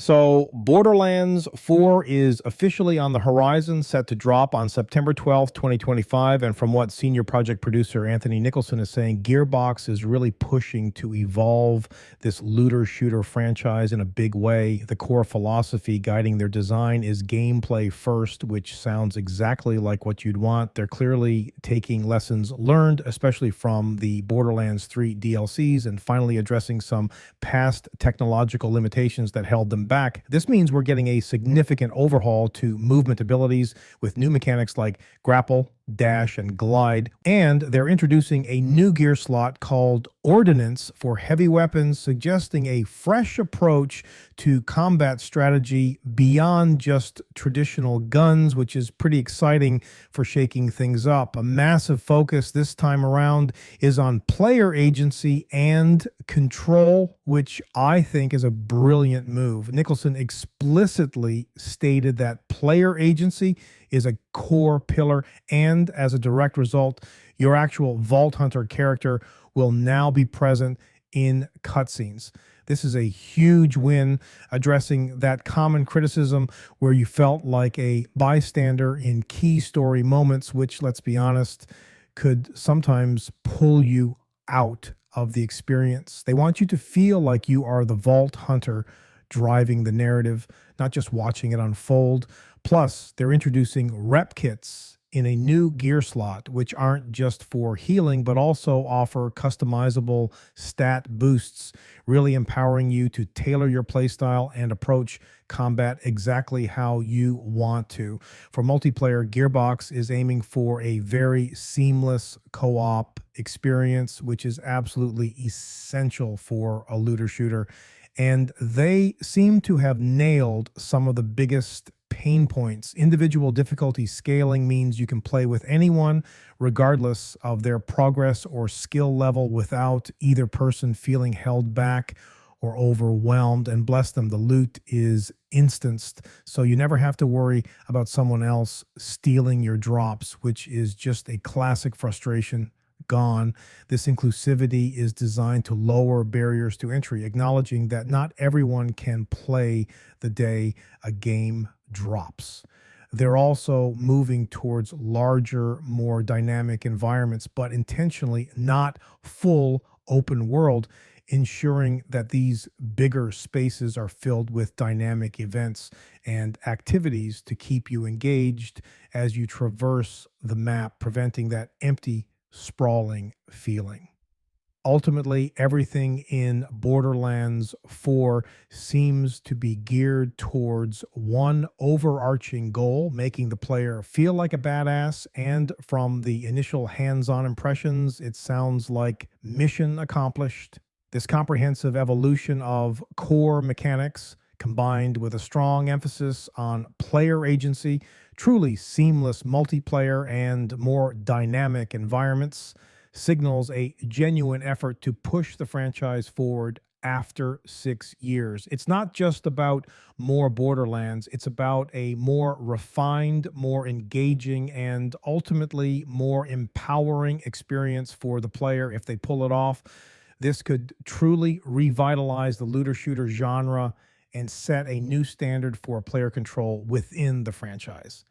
So, Borderlands 4 is officially on the horizon, set to drop on September 12th, 2025. And from what senior project producer Anthony Nicholson is saying, Gearbox is really pushing to evolve this looter shooter franchise in a big way. The core philosophy guiding their design is gameplay first, which sounds exactly like what you'd want. They're clearly taking lessons learned, especially from the Borderlands 3 DLCs, and finally addressing some past technological limitations that held them back. This means we're getting a significant overhaul to movement abilities with new mechanics like grapple, dash, and glide. And they're introducing a new gear slot called Ordnance for heavy weapons, suggesting a fresh approach to combat strategy beyond just traditional guns, which is pretty exciting for shaking things up. A massive focus this time around is on player agency and control, which I think is a brilliant move. Nicholson explicitly stated that player agency is a core pillar, and as a direct result, your actual Vault Hunter character will now be present in cutscenes. This is a huge win, addressing that common criticism where you felt like a bystander in key story moments, which, let's be honest, could sometimes pull you out of the experience. They want you to feel like you are the Vault Hunter driving the narrative, not just watching it unfold. Plus, they're introducing Repkits in a new gear slot, which aren't just for healing, but also offer customizable stat boosts, really empowering you to tailor your playstyle and approach combat exactly how you want to. For multiplayer, Gearbox is aiming for a very seamless co-op experience, which is absolutely essential for a looter shooter. And they seem to have nailed some of the biggest pain points. Individual difficulty scaling means you can play with anyone, regardless of their progress or skill level, without either person feeling held back or overwhelmed. And bless them, the loot is instanced, so you never have to worry about someone else stealing your drops, which is just a classic frustration gone. This inclusivity is designed to lower barriers to entry, acknowledging that not everyone can play the day a game drops. They're also moving towards larger, more dynamic environments, but intentionally not full open world, ensuring that these bigger spaces are filled with dynamic events and activities to keep you engaged as you traverse the map, preventing that empty, sprawling feeling. Ultimately, everything in Borderlands 4 seems to be geared towards one overarching goal, making the player feel like a badass. And from the initial hands-on impressions, it sounds like mission accomplished. This comprehensive evolution of core mechanics, combined with a strong emphasis on player agency, truly seamless multiplayer, and more dynamic environments, signals a genuine effort to push the franchise forward after 6 years. It's not just about more Borderlands, it's about a more refined, more engaging, and ultimately more empowering experience for the player. If they pull it off, this could truly revitalize the looter shooter genre and set a new standard for player control within the franchise.